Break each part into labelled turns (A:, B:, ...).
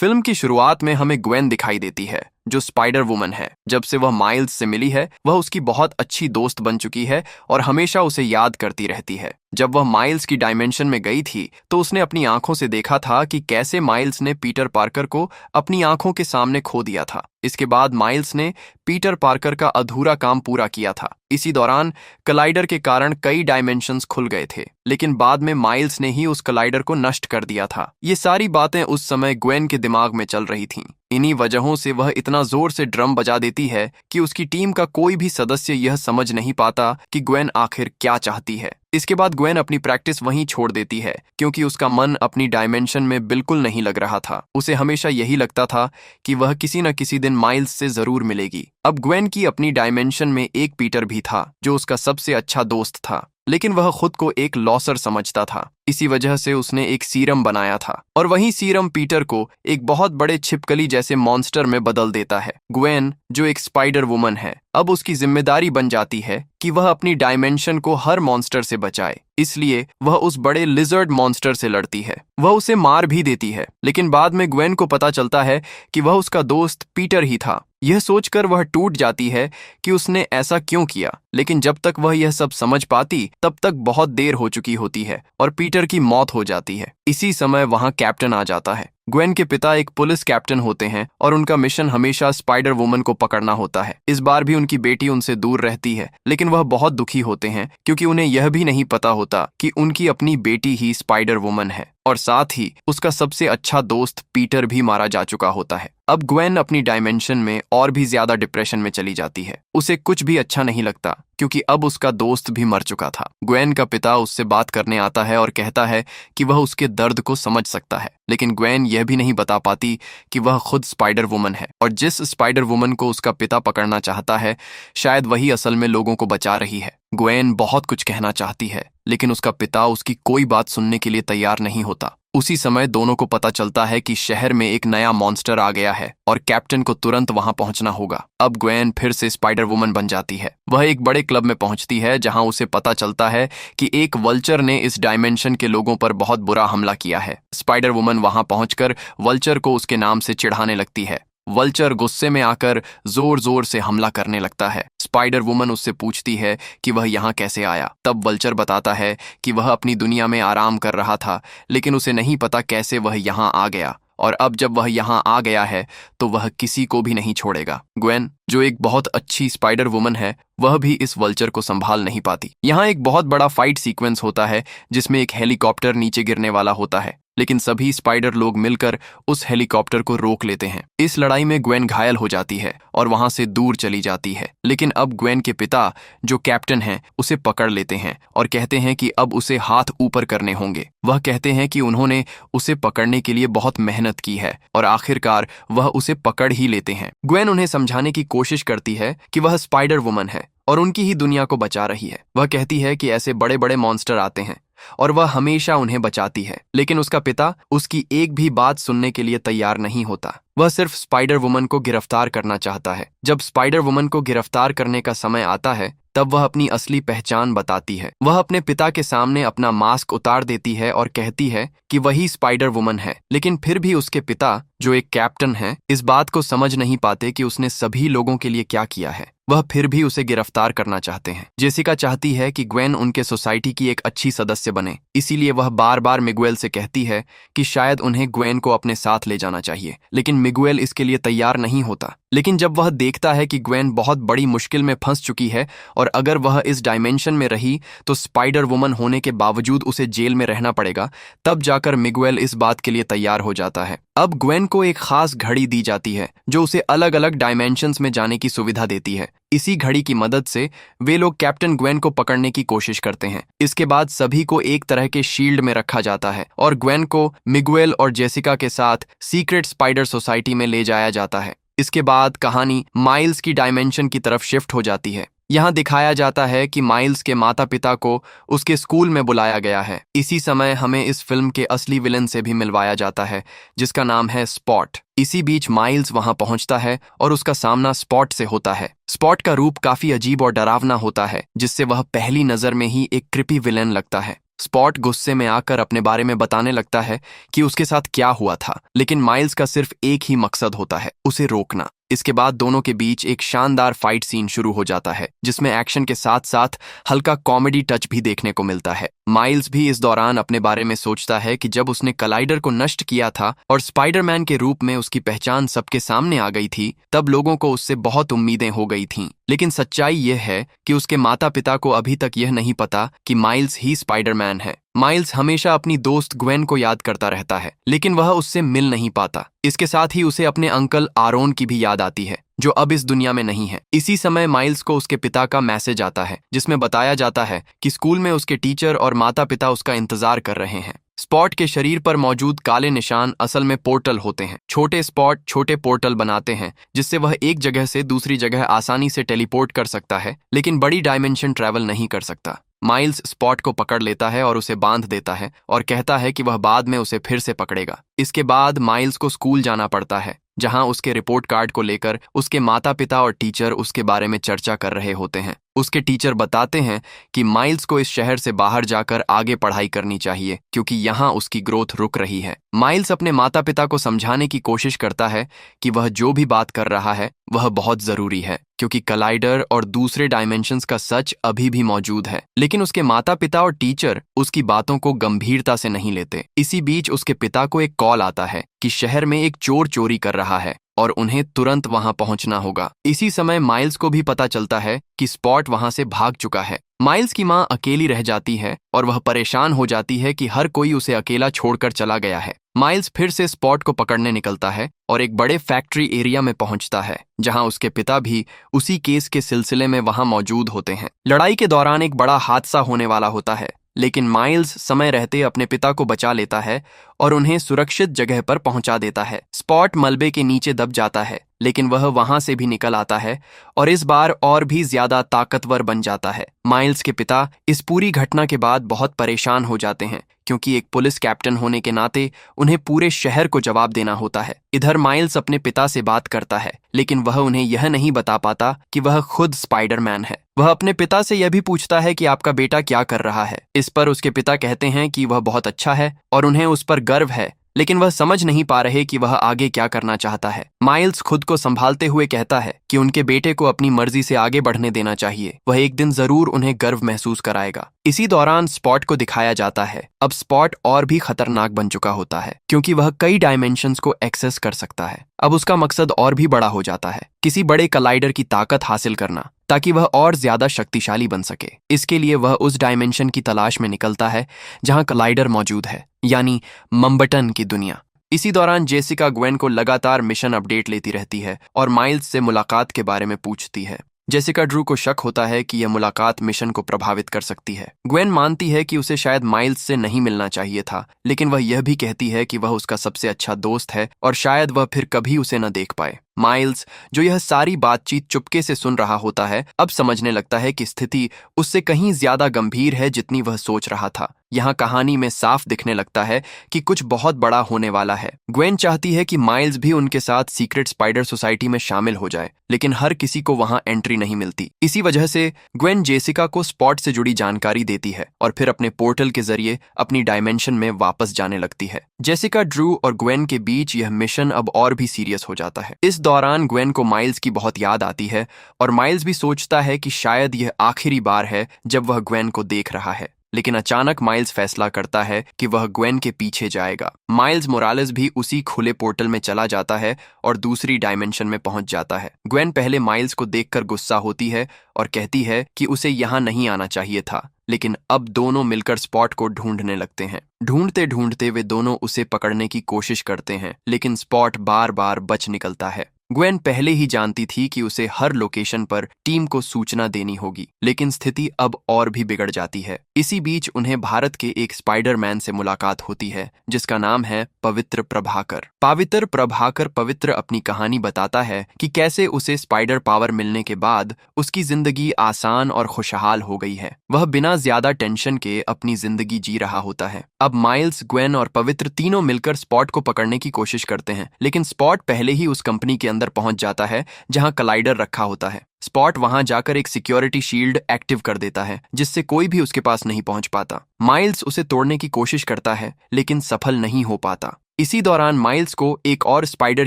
A: Film की शुरुआत में हमें ग्वेन दिखाई देती है जो स्पाइडर वुमन है। जब से वह माइल्स से मिली है वह उसकी बहुत अच्छी दोस्त बन चुकी है और हमेशा उसे याद करती रहती है। जब वह माइल्स की डायमेंशन में गई थी तो उसने अपनी आंखों से देखा था कि कैसे माइल्स ने पीटर पार्कर को अपनी आंखों के सामने खो दिया था। इसके बाद माइल्स ने पीटर पार्कर का अधूरा काम पूरा किया था। इसी दौरान कलाइडर के कारण कई डायमेंशंस खुल गए थे, लेकिन बाद में माइल्स ने ही उस कलाइडर को नष्ट कर दिया था। ये सारी बातें उस समय ग्वेन के दिमाग में चल रही थीं। इन्हीं वजहों से वह इतना जोर से ड्रम बजा देती है कि उसकी टीम का कोई भी सदस्य यह समझ नहीं पाता कि ग्वेन आखिर क्या चाहती है। इसके बाद ग्वेन अपनी प्रैक्टिस वहीं छोड़ देती है क्योंकि उसका मन अपनी डायमेंशन में बिल्कुल नहीं लग रहा था। उसे हमेशा यही लगता था कि वह किसी न किसी दिन माइल्स से जरूर मिलेगी। अब ग्वेन की अपनी डायमेंशन में एक पीटर भी था जो उसका सबसे अच्छा दोस्त था, लेकिन वह खुद को एक लॉसर समझता था। इसी वजह से उसने एक सीरम बनाया था और वही सीरम पीटर को एक बहुत बड़े छिपकली जैसे मॉन्स्टर में बदल देता है। ग्वेन जो एक स्पाइडर वुमन है, अब उसकी जिम्मेदारी बन जाती है कि वह अपनी डायमेंशन को हर मॉन्स्टर से बचाए। इसलिए वह उस बड़े लिजर्ड मॉन्स्टर से लड़ती है। वह उसे मार भी देती है, लेकिन बाद में ग्वेन को पता चलता है कि वह उसका दोस्त पीटर ही था। यह सोचकर वह टूट जाती है कि उसने ऐसा क्यों किया, लेकिन जब तक वह यह सब समझ पाती तब तक बहुत देर हो चुकी होती है और पीटर की मौत हो जाती है। इसी समय वहां कैप्टन आ जाता है। ग्वेन के पिता एक पुलिस कैप्टन होते हैं और उनका मिशन हमेशा स्पाइडर वुमन को पकड़ना होता है। इस बार भी उनकी बेटी उनसे दूर रहती है, लेकिन वह बहुत दुखी होते हैं क्योंकि उन्हें यह भी नहीं पता होता कि उनकी अपनी बेटी ही स्पाइडर वुमन है और साथ ही उसका सबसे अच्छा दोस्त पीटर भी मारा जा चुका होता है। अब ग्वेन अपनी डायमेंशन में और भी ज्यादा डिप्रेशन में चली जाती है। उसे कुछ भी अच्छा नहीं लगता क्योंकि अब उसका दोस्त भी मर चुका था। ग्वेन का पिता उससे बात करने आता है और कहता है कि वह उसके दर्द को समझ सकता है, लेकिन ग्वेन यह भी नहीं बता पाती कि वह खुद स्पाइडर वुमन है और जिस स्पाइडर वुमन को उसका पिता पकड़ना चाहता है शायद वही असल में लोगों को बचा रही है। ग्वेन बहुत कुछ कहना चाहती है, लेकिन उसका पिता उसकी कोई बात सुनने के लिए तैयार नहीं होता। उसी समय दोनों को पता चलता है कि शहर में एक नया मॉन्स्टर आ गया है और कैप्टन को तुरंत वहां पहुंचना होगा। अब ग्वेन फिर से स्पाइडर वुमन बन जाती है। वह एक बड़े क्लब में पहुंचती है जहां उसे पता चलता है कि एक वल्चर ने इस डायमेंशन के लोगों पर बहुत बुरा हमला किया है। स्पाइडर वुमन वहां पहुंचकर वल्चर को उसके नाम से चिढ़ाने लगती है। वल्चर गुस्से में आकर जोर जोर से हमला करने लगता है। स्पाइडर वुमन उससे पूछती है कि वह यहाँ कैसे आया। तब वल्चर बताता है कि वह अपनी दुनिया में आराम कर रहा था, लेकिन उसे नहीं पता कैसे वह यहाँ आ गया और अब जब वह यहाँ आ गया है तो वह किसी को भी नहीं छोड़ेगा। ग्वेन जो एक बहुत अच्छी स्पाइडर वुमन है, वह भी इस वल्चर को संभाल नहीं पाती। यहाँ एक बहुत बड़ा फाइट सीक्वेंस होता है जिसमें एक हेलीकॉप्टर नीचे गिरने वाला होता है, लेकिन सभी स्पाइडर लोग मिलकर उस हेलीकॉप्टर को रोक लेते हैं। इस लड़ाई में ग्वेन घायल हो जाती है और वहां से दूर चली जाती है, लेकिन अब ग्वेन के पिता जो कैप्टन हैं उसे पकड़ लेते हैं और कहते हैं कि अब उसे हाथ ऊपर करने होंगे। वह कहते हैं कि उन्होंने उसे पकड़ने के लिए बहुत मेहनत की है और आखिरकार वह उसे पकड़ ही लेते हैं। ग्वेन उन्हें समझाने की कोशिश करती है कि वह स्पाइडर वुमन है और उनकी ही दुनिया को बचा रही है। वह कहती है कि ऐसे बड़े बड़े मॉन्स्टर आते हैं और वह हमेशा उन्हें बचाती है, लेकिन उसका पिता उसकी एक भी बात सुनने के लिए तैयार नहीं होता। वह सिर्फ स्पाइडर वुमन को गिरफ्तार करना चाहता है। जब स्पाइडर वुमन को गिरफ्तार करने का समय आता है तब वह अपनी असली पहचान बताती है। वह अपने पिता के सामने अपना मास्क उतार देती है और कहती है कि वही स्पाइडर वुमन है, लेकिन फिर भी उसके पिता जो एक कैप्टन है इस बात को समझ नहीं पाते कि उसने सभी लोगों के लिए क्या किया है। वह फिर भी उसे गिरफ्तार करना चाहते हैं। जेसिका चाहती है कि ग्वेन उनके सोसाइटी की एक अच्छी सदस्य बने, इसीलिए वह बार बार मिगुएल से कहती है कि शायद उन्हें ग्वेन को अपने साथ ले जाना चाहिए, लेकिन मिगुएल इसके लिए तैयार नहीं होता। लेकिन जब वह देखता है कि ग्वेन बहुत बड़ी मुश्किल में फंस चुकी है और अगर वह इस डायमेंशन में रही तो स्पाइडर वुमन होने के बावजूद उसे जेल में रहना पड़ेगा, तब जाकर मिगुएल इस बात के लिए तैयार हो जाता है। अब ग्वेन को एक खास घड़ी दी जाती है जो उसे अलग अलग डायमेंशंस में जाने की सुविधा देती है। इसी घड़ी की मदद से वे लोग कैप्टन ग्वेन को पकड़ने की कोशिश करते हैं। इसके बाद सभी को एक तरह के शील्ड में रखा जाता है और ग्वेन को मिगुएल और जेसिका के साथ सीक्रेट स्पाइडर सोसाइटी में ले जाया जाता है। इसके बाद कहानी माइल्स की डायमेंशन की तरफ शिफ्ट हो जाती है। यहाँ दिखाया जाता है कि माइल्स के माता पिता को उसके स्कूल में बुलाया गया है। इसी समय हमें इस फिल्म के असली विलन से भी मिलवाया जाता है जिसका नाम है स्पॉट। इसी बीच माइल्स वहां पहुंचता है और उसका सामना स्पॉट से होता है। स्पॉट का रूप काफी अजीब और डरावना होता है जिससे वह पहली नजर में ही एक क्रिपी विलेन लगता है। स्पॉट गुस्से में आकर अपने बारे में बताने लगता है कि उसके साथ क्या हुआ था, लेकिन माइल्स का सिर्फ एक ही मकसद होता है, उसे रोकना। इसके बाद दोनों के बीच एक शानदार फाइट सीन शुरू हो जाता है, जिसमें एक्शन के साथ साथ हल्का कॉमेडी टच भी देखने को मिलता है। माइल्स भी इस दौरान अपने बारे में सोचता है कि जब उसने कलाइडर को नष्ट किया था और स्पाइडरमैन के रूप में उसकी पहचान सबके सामने आ गई थी, तब लोगों को उससे बहुत उम्मीदें हो गई थीं। लेकिन सच्चाई यह है कि उसके माता पिता को अभी तक यह नहीं पता कि माइल्स ही स्पाइडरमैन है। माइल्स हमेशा अपनी दोस्त ग्वेन को याद करता रहता है, लेकिन वह उससे मिल नहीं पाता। इसके साथ ही उसे अपने अंकल आरोन की भी याद आती है, जो अब इस दुनिया में नहीं है। इसी समय माइल्स को उसके पिता का मैसेज आता है, जिसमें बताया जाता है कि स्कूल में उसके टीचर और माता पिता उसका इंतजार कर रहे हैं। स्पॉट के शरीर पर मौजूद काले निशान असल में पोर्टल होते हैं। छोटे स्पॉट छोटे पोर्टल बनाते हैं, जिससे वह एक जगह से दूसरी जगह आसानी से टेलीपोर्ट कर सकता है, लेकिन बड़ी डायमेंशन ट्रैवल नहीं कर सकता। माइल्स स्पॉट को पकड़ लेता है और उसे बांध देता है और कहता है कि वह बाद में उसे फिर से पकड़ेगा। इसके बाद माइल्स को स्कूल जाना पड़ता है, जहां उसके रिपोर्ट कार्ड को लेकर उसके माता पिता और टीचर उसके बारे में चर्चा कर रहे होते हैं। उसके टीचर बताते हैं कि माइल्स को इस शहर से बाहर जाकर आगे पढ़ाई करनी चाहिए, क्योंकि यहाँ उसकी ग्रोथ रुक रही है। माइल्स अपने माता पिता को समझाने की कोशिश करता है कि वह जो भी बात कर रहा है वह बहुत जरूरी है, क्योंकि कलाइडर और दूसरे डायमेंशंस का सच अभी भी मौजूद है। लेकिन उसके माता पिता और टीचर उसकी बातों को गंभीरता से नहीं लेते। इसी बीच उसके पिता को एक कॉल आता है कि शहर में एक चोर चोरी कर रहा है और उन्हें तुरंत वहां पहुंचना होगा। इसी समय माइल्स को भी पता चलता है कि स्पॉट वहां से भाग चुका है। माइल्स की मां अकेली रह जाती है और वह परेशान हो जाती है कि हर कोई उसे अकेला छोड़कर चला गया है। माइल्स फिर से स्पॉट को पकड़ने निकलता है और एक बड़े फैक्ट्री एरिया में पहुंचता है, जहां उसके पिता भी उसी केस के सिलसिले में वहां मौजूद होते हैं। लड़ाई के दौरान एक बड़ा हादसा होने वाला होता है, लेकिन माइल्स समय रहते अपने पिता को बचा लेता है और उन्हें सुरक्षित जगह पर पहुंचा देता है। स्पॉट मलबे के नीचे दब जाता है, लेकिन वह वहां से भी निकल आता है और इस बार और भी ज्यादा ताकतवर बन जाता है। माइल्स के पिता इस पूरी घटना के बाद बहुत परेशान हो जाते हैं, क्योंकि एक पुलिस कैप्टन होने के नाते उन्हें पूरे शहर को जवाब देना होता है। इधर माइल्स अपने पिता से बात करता है, लेकिन वह उन्हें यह नहीं बता पाता कि वह खुद स्पाइडरमैन है। वह अपने पिता से यह भी पूछता है कि आपका बेटा क्या कर रहा है। इस पर उसके पिता कहते हैं कि वह बहुत अच्छा है और उन्हें उस पर गर्व है, लेकिन वह समझ नहीं पा रहे कि वह आगे क्या करना चाहता है। माइल्स खुद को संभालते हुए कहता है कि उनके बेटे को अपनी मर्जी से आगे बढ़ने देना चाहिए, वह एक दिन जरूर उन्हें गर्व महसूस कराएगा। इसी दौरान स्पॉट को दिखाया जाता है। अब स्पॉट और भी खतरनाक बन चुका होता है, क्योंकि वह कई डायमेंशंस को एक्सेस कर सकता है। अब उसका मकसद और भी बड़ा हो जाता है, किसी बड़े कलाइडर की ताकत हासिल करना, ताकि वह और ज्यादा शक्तिशाली बन सके। इसके लिए वह उस डायमेंशन की तलाश में निकलता है जहां कलाइडर मौजूद है, यानी मंबटन की दुनिया। इसी दौरान जेसिका ग्वेन को लगातार मिशन अपडेट लेती रहती है और माइल्स से मुलाकात के बारे में पूछती है। जेसिका ड्रू को शक होता है कि यह मुलाकात मिशन को प्रभावित कर सकती है। ग्वेन मानती है कि उसे शायद माइल्स से नहीं मिलना चाहिए था, लेकिन वह यह भी कहती है कि वह उसका सबसे अच्छा दोस्त है और शायद वह फिर कभी उसे न देख पाए। माइल्स, जो यह सारी बातचीत चुपके से सुन रहा होता है, अब समझने लगता है कि स्थिति उससे कहीं ज्यादा गंभीर है जितनी वह सोच रहा था। यहाँ कहानी में साफ दिखने लगता है कि कुछ बहुत बड़ा होने वाला है। ग्वेन चाहती है कि माइल्स भी उनके साथ सीक्रेट स्पाइडर सोसाइटी में शामिल हो जाए, लेकिन हर किसी को वहां एंट्री नहीं मिलती। इसी वजह से ग्वेन जेसिका को स्पॉट से जुड़ी जानकारी देती है और फिर अपने पोर्टल के जरिए अपनी डायमेंशन में वापस जाने लगती है। जेसिका ड्रू और ग्वेन के बीच यह मिशन अब और भी सीरियस हो जाता है। इस दौरान ग्वेन को माइल्स की बहुत याद आती है और माइल्स भी सोचता है कि शायद यह आखिरी बार है जब वह ग्वेन को देख रहा है। लेकिन अचानक माइल्स फैसला करता है कि वह ग्वेन के पीछे जाएगा। माइल्स मोरालेस भी उसी खुले पोर्टल में चला जाता है और दूसरी डायमेंशन में पहुंच जाता है। ग्वेन पहले माइल्स को देखकर गुस्सा होती है और कहती है कि उसे यहाँ नहीं आना चाहिए था, लेकिन अब दोनों मिलकर स्पॉट को ढूंढने लगते हैं। ढूंढते ढूंढते वे दोनों उसे पकड़ने की कोशिश करते हैं, लेकिन स्पॉट बार बार बच निकलता है। ग्वेन पहले ही जानती थी कि उसे हर लोकेशन पर टीम को सूचना देनी होगी, लेकिन स्थिति अब और भी बिगड़ जाती है। इसी बीच उन्हें भारत के एक स्पाइडरमैन से मुलाकात होती है, जिसका नाम है पवित्र प्रभाकर। पवित्र अपनी कहानी बताता है कि कैसे उसे स्पाइडर पावर मिलने के बाद उसकी जिंदगी आसान और खुशहाल हो गई है। वह बिना ज्यादा टेंशन के अपनी जिंदगी जी रहा होता है। अब माइल्स, ग्वेन और पवित्र तीनों मिलकर स्पॉट को पकड़ने की कोशिश करते हैं, लेकिन स्पॉट पहले ही उस कंपनी के अंदर पहुंच जाता है जहां कलाइडर रखा होता है। स्पॉट वहां जाकर एक सिक्योरिटी शील्ड एक्टिव कर देता है जिससे कोई भी उसके पास नहीं पहुंच पाता। माइल्स उसे तोड़ने की कोशिश करता है लेकिन सफल नहीं हो पाता। इसी दौरान माइल्स को एक और स्पाइडर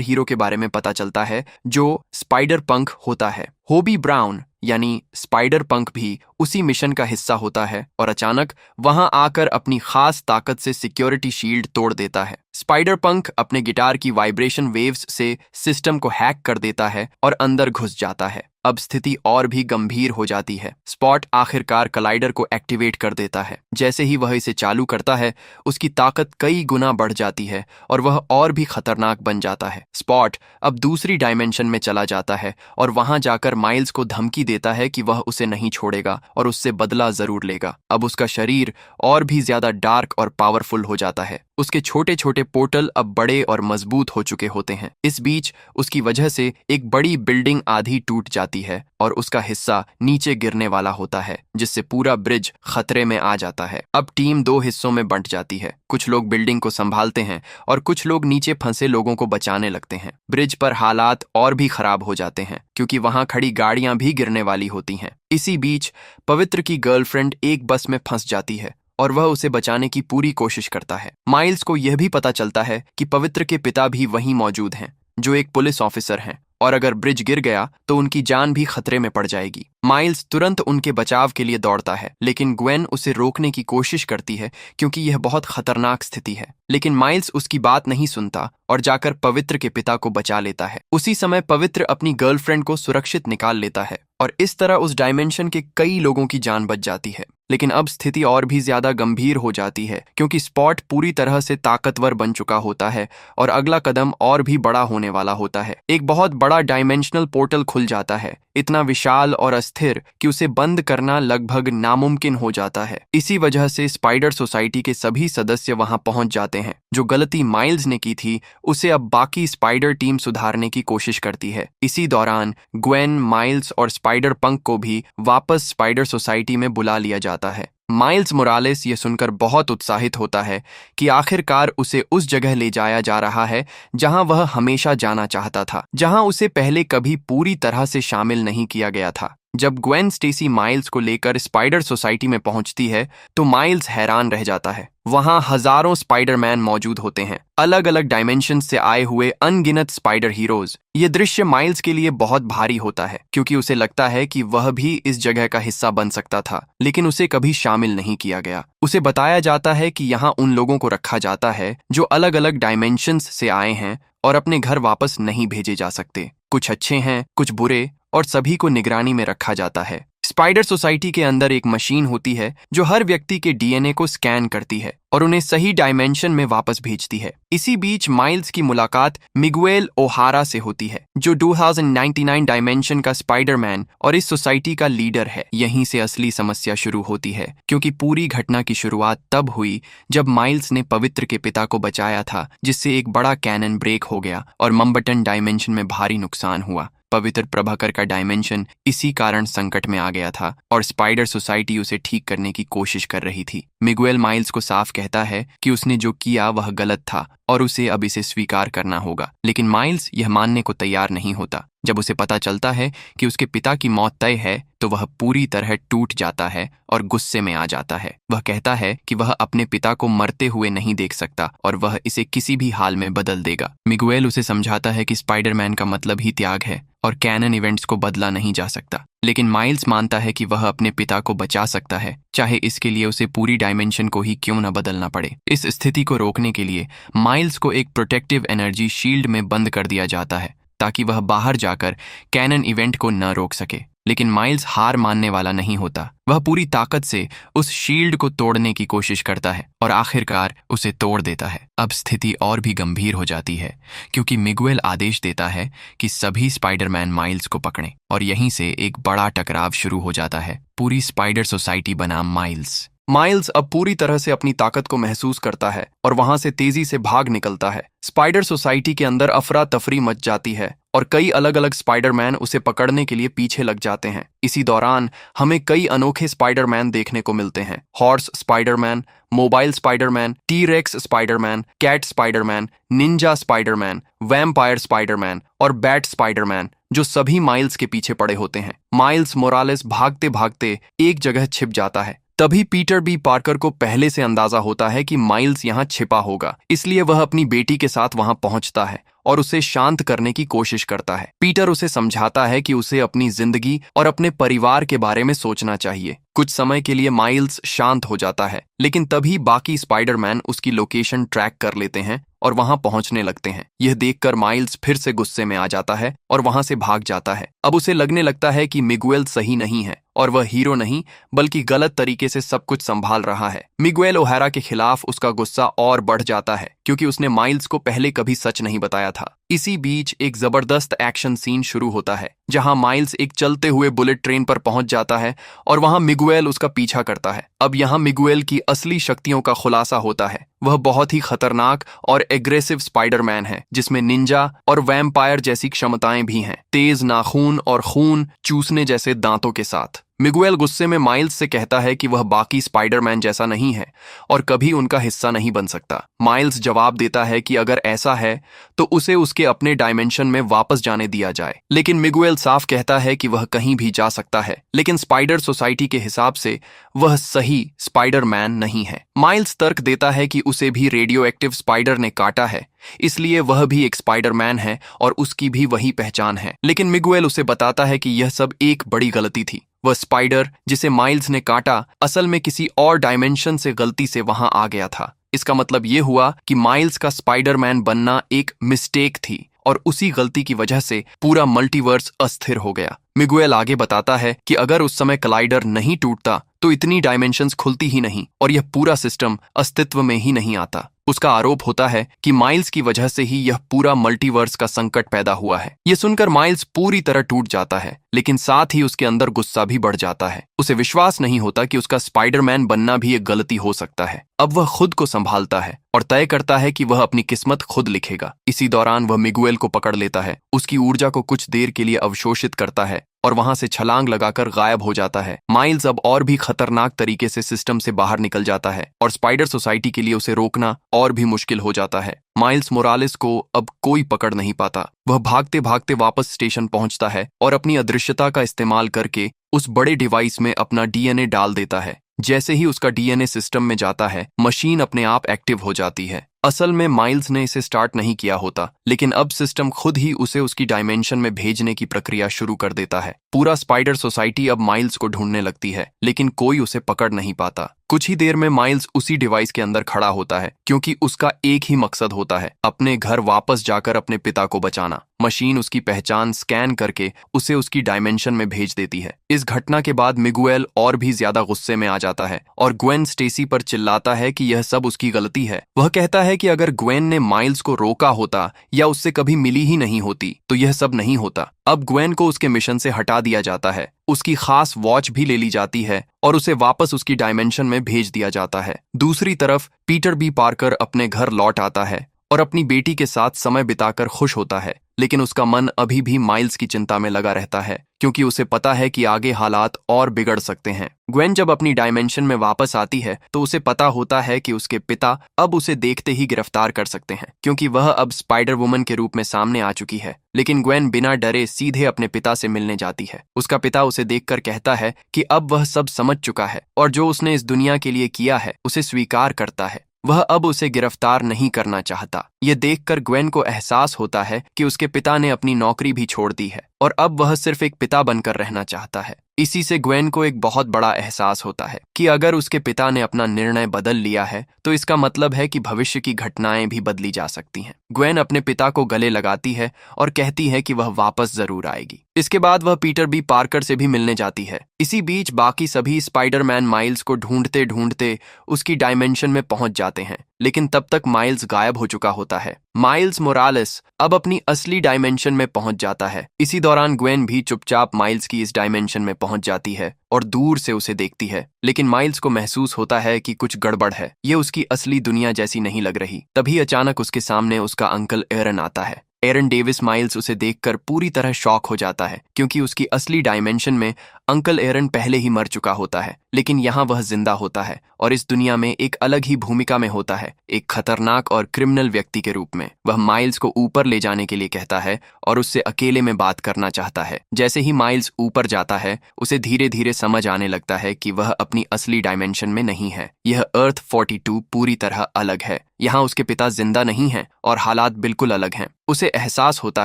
A: हीरो के बारे में पता चलता है जो स्पाइडर पंक होता है। होबी ब्राउन यानी स्पाइडर पंक भी उसी मिशन का हिस्सा होता है और अचानक वहां आकर अपनी खास ताकत से सिक्योरिटी शील्ड तोड़ देता है। स्पाइडर पंक अपने गिटार की वाइब्रेशन वेव्स से सिस्टम को हैक कर देता है और अंदर घुस जाता है। अब स्थिति और भी गंभीर हो जाती है। स्पॉट आखिरकार कलाइडर को एक्टिवेट कर देता है। जैसे ही वह इसे चालू करता है उसकी ताकत कई गुना बढ़ जाती है और वह और भी खतरनाक बन जाता है। स्पॉट अब दूसरी डायमेंशन में चला जाता है और वहां जाकर माइल्स को धमकी देता है कि वह उसे नहीं छोड़ेगा और उससे बदला जरूर लेगा। अब उसका शरीर और भी ज्यादा डार्क और पावरफुल हो जाता है। उसके छोटे छोटे पोर्टल अब बड़े और मजबूत हो चुके होते हैं। इस बीच उसकी वजह से एक बड़ी बिल्डिंग आधी टूट जाती है और उसका हिस्सा नीचे गिरने वाला होता है जिससे पूरा ब्रिज खतरे में आ जाता है। अब टीम दो हिस्सों में बंट जाती है। कुछ लोग बिल्डिंग को संभालते हैं और कुछ लोग नीचे फंसे लोगों को बचाने लगते हैं। ब्रिज पर हालात और भी खराब हो जाते हैं क्योंकि वहां खड़ी गाड़ियां भी गिरने वाली होती हैं। इसी बीच पवित्र की गर्लफ्रेंड एक बस में फंस जाती है और वह उसे बचाने की पूरी कोशिश करता है। माइल्स को यह भी पता चलता है कि पवित्र के पिता भी वहीं मौजूद हैं, जो एक पुलिस ऑफिसर हैं, और अगर ब्रिज गिर गया तो उनकी जान भी खतरे में पड़ जाएगी। माइल्स तुरंत उनके बचाव के लिए दौड़ता है लेकिन ग्वेन उसे रोकने की कोशिश करती है क्योंकि यह बहुत खतरनाक स्थिति है। लेकिन माइल्स उसकी बात नहीं सुनता और जाकर पवित्र के पिता को बचा लेता है। उसी समय पवित्र अपनी गर्लफ्रेंड को सुरक्षित निकाल लेता है और इस तरह उस डायमेंशन के कई लोगों की जान बच जाती है। लेकिन अब स्थिति और भी ज्यादा गंभीर हो जाती है क्योंकि स्पॉट पूरी तरह से ताकतवर बन चुका होता है और अगला कदम और भी बड़ा होने वाला होता है। एक बहुत बड़ा डायमेंशनल पोर्टल खुल जाता है, इतना विशाल और अस्थिर कि उसे बंद करना लगभग नामुमकिन हो जाता है। इसी वजह से स्पाइडर सोसाइटी के सभी सदस्य वहां पहुंच जाते हैं। जो गलती माइल्स ने की थी उसे अब बाकी स्पाइडर टीम सुधारने की कोशिश करती है। इसी दौरान ग्वेन, माइल्स और स्पाइडर पंक को भी वापस स्पाइडर सोसाइटी में बुला लिया जाता है। माइल्स मोरालेस ये सुनकर बहुत उत्साहित होता है कि आखिरकार उसे उस जगह ले जाया जा रहा है जहां वह हमेशा जाना चाहता था, जहां उसे पहले कभी पूरी तरह से शामिल नहीं किया गया था। जब ग्वेन स्टेसी माइल्स को लेकर स्पाइडर सोसाइटी में पहुंचती है तो माइल्स हैरान रह जाता है। वहां हजारों स्पाइडरमैन मौजूद होते हैं, अलग अलग डायमेंशन से आए हुए अनगिनत स्पाइडर हीरोज। ये दृश्य माइल्स के लिए बहुत भारी होता है क्योंकि उसे लगता है कि वह भी इस जगह का हिस्सा बन सकता था, लेकिन उसे कभी शामिल नहीं किया गया। उसे बताया जाता है कि यहाँ उन लोगों को रखा जाता है जो अलग अलग डायमेंशंस से आए हैं और अपने घर वापस नहीं भेजे जा सकते। कुछ अच्छे हैं, कुछ बुरे, और सभी को निगरानी में रखा जाता है। स्पाइडर सोसाइटी के अंदर एक मशीन होती है जो हर व्यक्ति के डीएनए को स्कैन करती है और उन्हें सही डायमेंशन में वापस भेजती है। इसी बीच माइल्स की मुलाकात मिगुएल ओहारा से होती है जो 2099 डायमेंशन का स्पाइडरमैन और इस सोसाइटी का लीडर है। यहीं से असली समस्या शुरू होती है क्योंकि पूरी घटना की शुरुआत तब हुई जब माइल्स ने पवित्र के पिता को बचाया था, जिससे एक बड़ा कैनन ब्रेक हो गया और मम्बटन डायमेंशन में भारी नुकसान हुआ। पवित्र प्रभाकर का डायमेंशन इसी कारण संकट में आ गया था और स्पाइडर सोसाइटी उसे ठीक करने की कोशिश कर रही थी। मिगुएल माइल्स को साफ कहता है कि उसने जो किया वह गलत था और उसे अब इसे स्वीकार करना होगा, लेकिन माइल्स यह मानने को तैयार नहीं होता। जब उसे पता चलता है कि उसके पिता की मौत तय है तो वह पूरी तरह टूट जाता है और गुस्से में आ जाता है। वह कहता है कि वह अपने पिता को मरते हुए नहीं देख सकता और वह इसे किसी भी हाल में बदल देगा। मिगुएल उसे समझाता है कि स्पाइडरमैन का मतलब ही त्याग है और कैनन इवेंट्स को बदला नहीं जा सकता, लेकिन माइल्स मानता है कि वह अपने पिता को बचा सकता है, चाहे इसके लिए उसे पूरी डायमेंशन को ही क्यों न बदलना पड़े। इस स्थिति को रोकने के लिए माइल्स को एक प्रोटेक्टिव एनर्जी शील्ड में बंद कर दिया जाता है ताकि वह बाहर जाकर कैनन इवेंट को न रोक सके। लेकिन माइल्स हार मानने वाला नहीं होता। वह पूरी ताकत से उस शील्ड को तोड़ने की कोशिश करता है और आखिरकार उसे तोड़ देता है। अब स्थिति और भी गंभीर हो जाती है क्योंकि मिगुएल आदेश देता है कि सभी स्पाइडरमैन माइल्स को पकड़ें और यहीं से एक बड़ा टकराव शुरू हो जाता है। पूरी स्पाइडर सोसाइटी बनाम माइल्स माइल्स अब पूरी तरह से अपनी ताकत को महसूस करता है और वहां से तेजी से भाग निकलता है। स्पाइडर सोसाइटी के अंदर अफरा तफरी मच जाती है और कई अलग अलग स्पाइडरमैन उसे पकड़ने के लिए पीछे लग जाते हैं। इसी दौरान हमें कई अनोखे स्पाइडरमैन देखने को मिलते हैं। Horse Spiderman, mobile Spiderman, T Rex Spiderman, cat Spiderman, ninja Spiderman, vampire Spiderman और बैट स्पाइडरमैन, जो सभी माइल्स के पीछे पड़े होते हैं। माइल्स मोरालेस भागते भागते एक जगह छिप जाता है। तभी पीटर बी पार्कर को पहले से अंदाजा होता है कि माइल्स यहाँ छिपा होगा, इसलिए वह अपनी बेटी के साथ वहां पहुंचता है और उसे शांत करने की कोशिश करता है। पीटर उसे समझाता है कि उसे अपनी जिंदगी और अपने परिवार के बारे में सोचना चाहिए। कुछ समय के लिए माइल्स शांत हो जाता है, लेकिन तभी बाकी स्पाइडरमैन उसकी लोकेशन ट्रैक कर लेते हैं और वहां पहुंचने लगते हैं। यह देखकर माइल्स फिर से गुस्से में आ जाता है और वहां से भाग जाता है। अब उसे लगने लगता है कि मिगुएल सही नहीं है और वह हीरो नहीं बल्कि गलत तरीके से सब कुछ संभाल रहा है। मिगुएल ओहारा के खिलाफ उसका गुस्सा और बढ़ जाता है क्योंकि उसने माइल्स को पहले कभी सच नहीं बताया था। इसी बीच एक जबरदस्त एक्शन सीन शुरू होता है जहां माइल्स एक चलते हुए बुलेट ट्रेन पर पहुंच जाता है और वहां मिगुएल उसका पीछा करता है। अब यहां मिगुएल की असली शक्तियों का खुलासा होता है। वह बहुत ही खतरनाक और एग्रेसिव स्पाइडरमैन है जिसमें निंजा और वैम्पायर जैसी क्षमताएं भी हैं, तेज नाखून और खून चूसने जैसे दांतों के साथ। मिगुएल गुस्से में माइल्स से कहता है कि वह बाकी स्पाइडरमैन जैसा नहीं है और कभी उनका हिस्सा नहीं बन सकता। माइल्स जवाब देता है कि अगर ऐसा है तो उसे उसके अपने डायमेंशन में वापस जाने दिया जाए, लेकिन मिगुएल साफ कहता है कि वह कहीं भी जा सकता है, लेकिन स्पाइडर सोसाइटी के हिसाब से वह सही स्पाइडरमैन नहीं है। माइल्स तर्क देता है कि उसे भी रेडियो एक्टिव स्पाइडर ने काटा है, इसलिए वह भी एक स्पाइडरमैन है और उसकी भी वही पहचान है। लेकिन मिगुएल उसे बताता है कि यह सब एक बड़ी गलती थी। वह स्पाइडर जिसे माइल्स ने काटा असल में किसी और डायमेंशन से गलती से वहां आ गया था। इसका मतलब यह हुआ कि माइल्स का स्पाइडरमैन बनना एक मिस्टेक थी और उसी गलती की वजह से पूरा मल्टीवर्स अस्थिर हो गया। मिगुएल आगे बताता है कि अगर उस समय कलाइडर नहीं टूटता तो इतनी डायमेंशंस खुलती ही नहीं और यह पूरा सिस्टम अस्तित्व में ही नहीं आता। उसका आरोप होता है कि माइल्स की वजह से ही यह पूरा मल्टीवर्स का संकट पैदा हुआ है। यह सुनकर माइल्स पूरी तरह टूट जाता है, लेकिन साथ ही उसके अंदर गुस्सा भी बढ़ जाता है। उसे विश्वास नहीं होता कि उसका स्पाइडरमैन बनना भी एक गलती हो सकता है। अब वह खुद को संभालता है और तय करता है कि वह अपनी किस्मत खुद लिखेगा। इसी दौरान वह मिगुएल को पकड़ लेता है, उसकी ऊर्जा को कुछ देर के लिए अवशोषित करता है और वहां से छलांग लगाकर गायब हो जाता है। माइल्स अब और भी खतरनाक तरीके से सिस्टम से बाहर निकल जाता है और स्पाइडर सोसाइटी के लिए उसे रोकना और भी मुश्किल हो जाता है। माइल्स मोरालेस को अब कोई पकड़ नहीं पाता। वह भागते भागते वापस स्टेशन पहुंचता है और अपनी अदृश्यता का इस्तेमाल करके उस बड़े डिवाइस में अपना डीएनए डाल देता है। जैसे ही उसका डीएनए सिस्टम में जाता है, मशीन अपने आप एक्टिव हो जाती है। असल में माइल्स ने इसे स्टार्ट नहीं किया होता, लेकिन अब सिस्टम खुद ही उसे उसकी डायमेंशन में भेजने की प्रक्रिया शुरू कर देता है। पूरा स्पाइडर सोसाइटी अब माइल्स को ढूंढने लगती है, लेकिन कोई उसे पकड़ नहीं पाता। कुछ ही देर में माइल्स उसी डिवाइस के अंदर खड़ा होता है क्योंकि उसका एक ही मकसद होता है, अपने घर वापस जाकर अपने पिता को बचाना। मशीन उसकी पहचान स्कैन करके उसे उसकी डायमेंशन में भेज देती है। इस घटना के बाद मिगुएल और भी ज्यादा गुस्से में आ जाता है और ग्वेन स्टेसी पर चिल्लाता है कि यह सब उसकी गलती है। वह कहता है कि अगर ग्वेन ने माइल्स को रोका होता या उससे कभी मिली ही नहीं होती तो यह सब नहीं होता। अब ग्वेन को उसके मिशन से हटा दिया जाता है, उसकी खास वॉच भी ले ली जाती है और उसे वापस उसकी डायमेंशन में भेज दिया जाता है। दूसरी तरफ पीटर बी पार्कर अपने घर लौट आता है और अपनी बेटी के साथ समय बिताकर खुश होता है, लेकिन उसका मन अभी भी माइल्स की चिंता में लगा रहता है क्योंकि उसे पता है कि आगे हालात और बिगड़ सकते हैं। ग्वेन जब अपनी डायमेंशन में वापस आती है तो उसे पता होता है कि उसके पिता अब उसे देखते ही गिरफ्तार कर सकते हैं क्योंकि वह अब स्पाइडर वुमन के रूप में सामने आ चुकी है। लेकिन ग्वेन बिना डरे सीधे अपने पिता से मिलने जाती है। उसका पिता उसे देखकर कहता है कि अब वह सब समझ चुका है और जो उसने इस दुनिया के लिए किया है उसे स्वीकार करता है। वह अब उसे गिरफ्तार नहीं करना चाहता। यह देखकर ग्वेन को एहसास होता है कि उसके पिता ने अपनी नौकरी भी छोड़ दी है और अब वह सिर्फ एक पिता बनकर रहना चाहता है। इसी से ग्वेन को एक बहुत बड़ा एहसास होता है कि अगर उसके पिता ने अपना निर्णय बदल लिया है तो इसका मतलब है कि भविष्य की घटनाएं भी बदली जा सकती हैं। ग्वेन अपने पिता को गले लगाती है और कहती है कि वह वापस जरूर आएगी। इसके बाद वह पीटर बी पार्कर से भी मिलने जाती है। इसी बीच बाकी सभी स्पाइडरमैन माइल्स को ढूंढते ढूंढते उसकी डायमेंशन में पहुंच जाते हैं, लेकिन तब तक माइल्स गायब हो चुका होता है। माइल्स मोरालेस अब अपनी असली डायमेंशन में पहुंच जाता है। इसी दौरान ग्वेन भी चुपचाप माइल्स की इस डायमेंशन में पहुंच जाती है और दूर से उसे देखती है, लेकिन माइल्स को महसूस होता है कि कुछ गड़बड़ है, ये उसकी असली दुनिया जैसी नहीं लग रही। तभी अचानक उसके सामने उसका अंकल एरन आता है। एरन डेविस माइल्स उसे देखकर पूरी तरह शॉक हो जाता है, क्योंकि उसकी असली डायमेंशन में अंकल एरन पहले ही मर चुका होता है, लेकिन यहाँ वह जिंदा होता है और इस दुनिया में एक अलग ही भूमिका में होता है, एक खतरनाक और क्रिमिनल व्यक्ति के रूप में। वह माइल्स को ऊपर ले जाने के लिए कहता है और उससे अकेले में बात करना चाहता है। जैसे ही माइल्स ऊपर जाता है, उसे धीरे धीरे समझ आने लगता है कि वह अपनी असली डायमेंशन में नहीं है। यह अर्थ 42 पूरी तरह अलग है। यहाँ उसके पिता जिंदा नहीं हैं और हालात बिल्कुल अलग हैं। उसे एहसास होता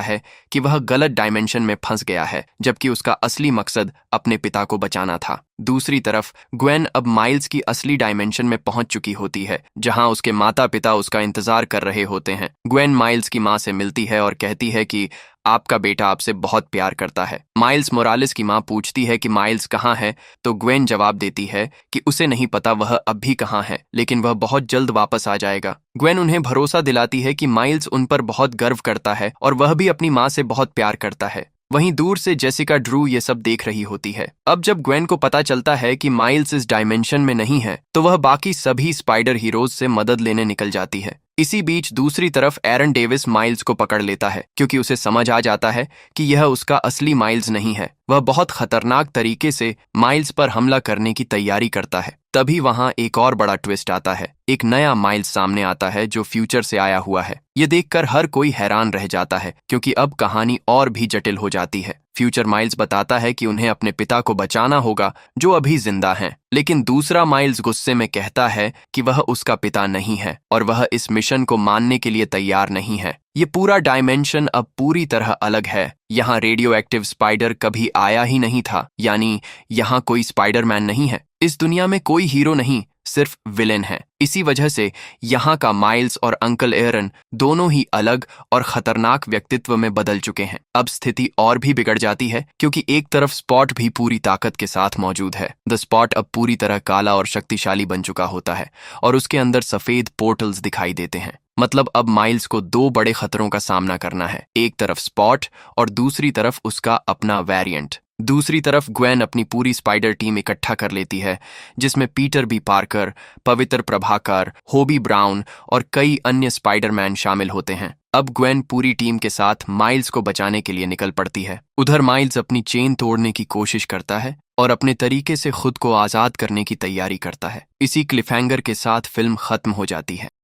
A: है कि वह गलत डायमेंशन में फंस गया है, जबकि उसका असली मकसद अपने पिता को बचाना था। दूसरी तरफ ग्वेन अब माइल्स की असली डायमेंशन में पहुंच चुकी होती है, जहां उसके माता पिता उसका इंतजार कर रहे होते हैं। ग्वेन माइल्स की मां से मिलती है और कहती है कि आपका बेटा आपसे बहुत प्यार करता है। माइल्स मोरालेस की मां पूछती है कि माइल्स कहाँ है, तो ग्वेन जवाब देती है कि उसे नहीं पता वह अब भी कहाँ है, लेकिन वह बहुत जल्द वापस आ जाएगा। ग्वेन उन्हें भरोसा दिलाती है कि माइल्स उन पर बहुत गर्व करता है और वह भी अपनी मां से बहुत प्यार करता है। वहीं दूर से जेसिका ड्रू ये सब देख रही होती है। अब जब ग्वेन को पता चलता है कि माइल्स इस डायमेंशन में नहीं है, तो वह बाकी सभी स्पाइडर हीरोज से मदद लेने निकल जाती है। इसी बीच दूसरी तरफ एरन डेविस माइल्स को पकड़ लेता है, क्योंकि उसे समझ आ जाता है कि यह उसका असली माइल्स नहीं है। वह बहुत खतरनाक तरीके से माइल्स पर हमला करने की तैयारी करता है। तभी वहां एक और बड़ा ट्विस्ट आता है। एक नया माइल्स सामने आता है जो फ्यूचर से आया हुआ है। ये देखकर हर कोई हैरान रह जाता है, क्योंकि अब कहानी और भी जटिल हो जाती है। फ्यूचर माइल्स बताता है कि उन्हें अपने पिता को बचाना होगा, जो अभी जिंदा हैं। लेकिन दूसरा माइल्स गुस्से में कहता है कि वह उसका पिता नहीं है और वह इस मिशन को मानने के लिए तैयार नहीं है। ये पूरा डायमेंशन अब पूरी तरह अलग है। यहाँ रेडियो एक्टिव स्पाइडर कभी आया ही नहीं था, यानी यहाँ कोई स्पाइडरमैन नहीं है। इस दुनिया में कोई हीरो नहीं, सिर्फ विलेन है। इसी वजह से यहाँ का माइल्स और अंकल एरन दोनों ही अलग और खतरनाक व्यक्तित्व में बदल चुके हैं। अब स्थिति और भी बिगड़ जाती है, क्योंकि एक तरफ स्पॉट भी पूरी ताकत के साथ मौजूद है। द स्पॉट अब पूरी तरह काला और शक्तिशाली बन चुका होता है और उसके अंदर सफेद पोर्टल्स दिखाई देते हैं। मतलब अब माइल्स को दो बड़े खतरों का सामना करना है, एक तरफ स्पॉट और दूसरी तरफ उसका अपना वेरिएंट। दूसरी तरफ ग्वेन अपनी पूरी स्पाइडर टीम इकट्ठा कर लेती है, जिसमें पीटर बी पार्कर, पवित्र प्रभाकर, होबी ब्राउन और कई अन्य स्पाइडरमैन शामिल होते हैं। अब ग्वेन पूरी टीम के साथ माइल्स को बचाने के लिए निकल पड़ती है। उधर माइल्स अपनी चेन तोड़ने की कोशिश करता है और अपने तरीके से खुद को आजाद करने की तैयारी करता है। इसी क्लिफहैंगर के साथ फिल्म खत्म हो जाती है।